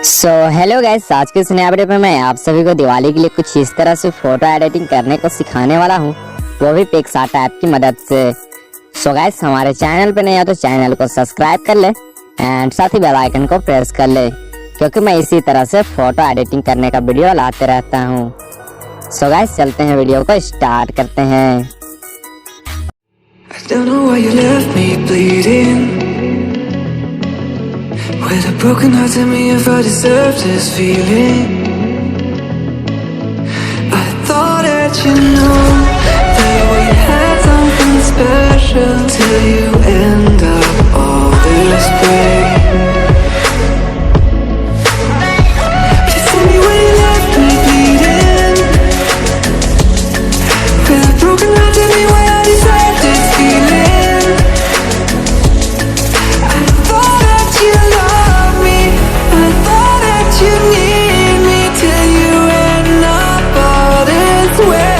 Hello guys, आज के इस नए वीडियो में मैं आप सभी को दिवाली के लिए कुछ इस तरह से फोटो एडिटिंग करने को सिखाने वाला हूँ, वो भी पिक्सआर्ट ऐप की मदद से। गाइस, हमारे चैनल पे नहीं है तो चैनल को सब्सक्राइब कर ले एंड साथ ही बेल आइकन को प्रेस कर ले, क्योंकि मैं इसी तरह से फोटो एडिटिंग करने का वीडियो लाते रहता हूँ। गाइस, चलते हैं, वीडियो को स्टार्ट करते हैं। With a broken heart, tell me if I deserve this feeling. I thought that you know that we had something special till you end up all this way. You tell me when you left me bleeding. With a broken heart, tell me why I deserve this feeling. I thought that you loved. You need me till you end up all this way.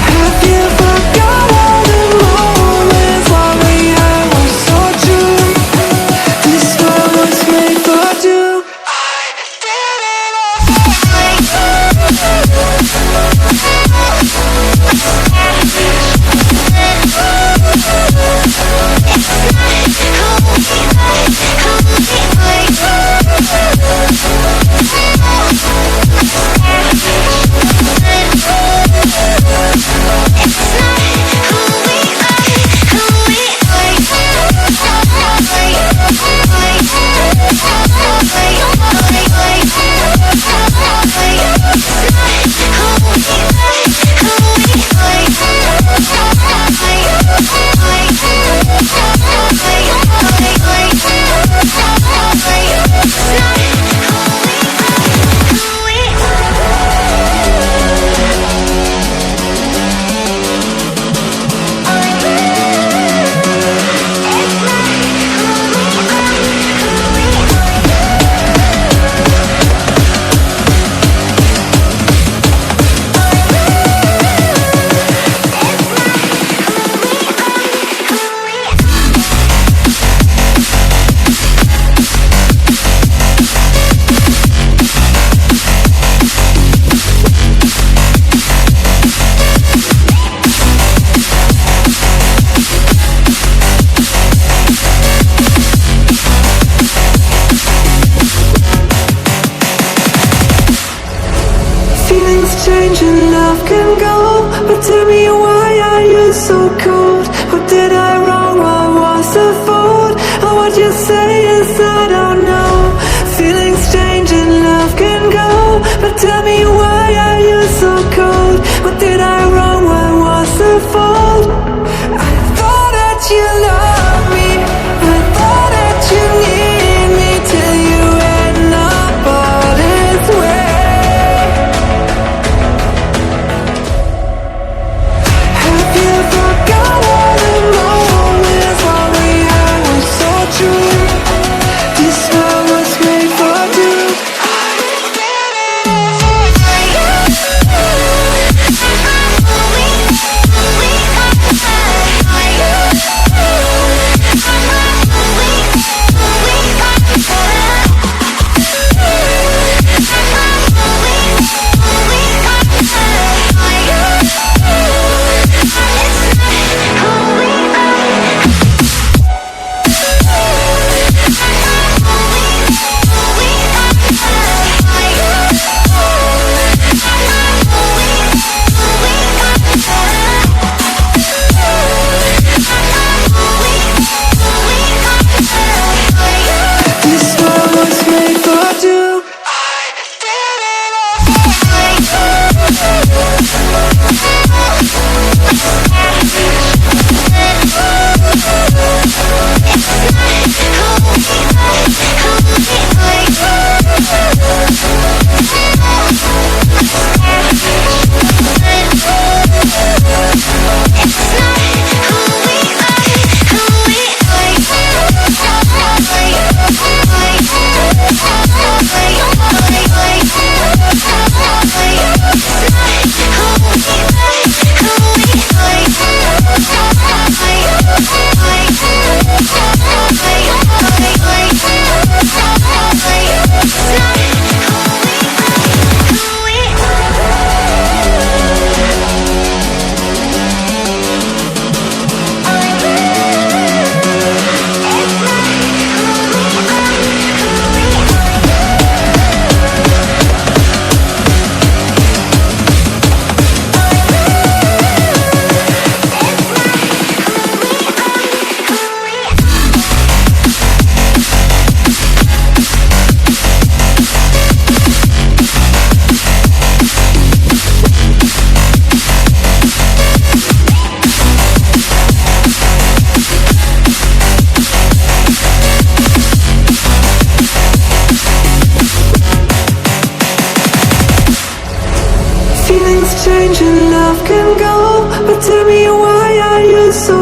Have you forgot all the moments while we had were so true? This world was made for two. I did it change and love can go, but tell me why are you so cold? What did I wrong? What was the fault? Or what you say is I don't know. Feelings change and love can go, but tell me why are you so cold? What did I wrong? What was the fault? I thought that you loved me, I thought that you need me till you end up all this way.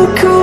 so cold.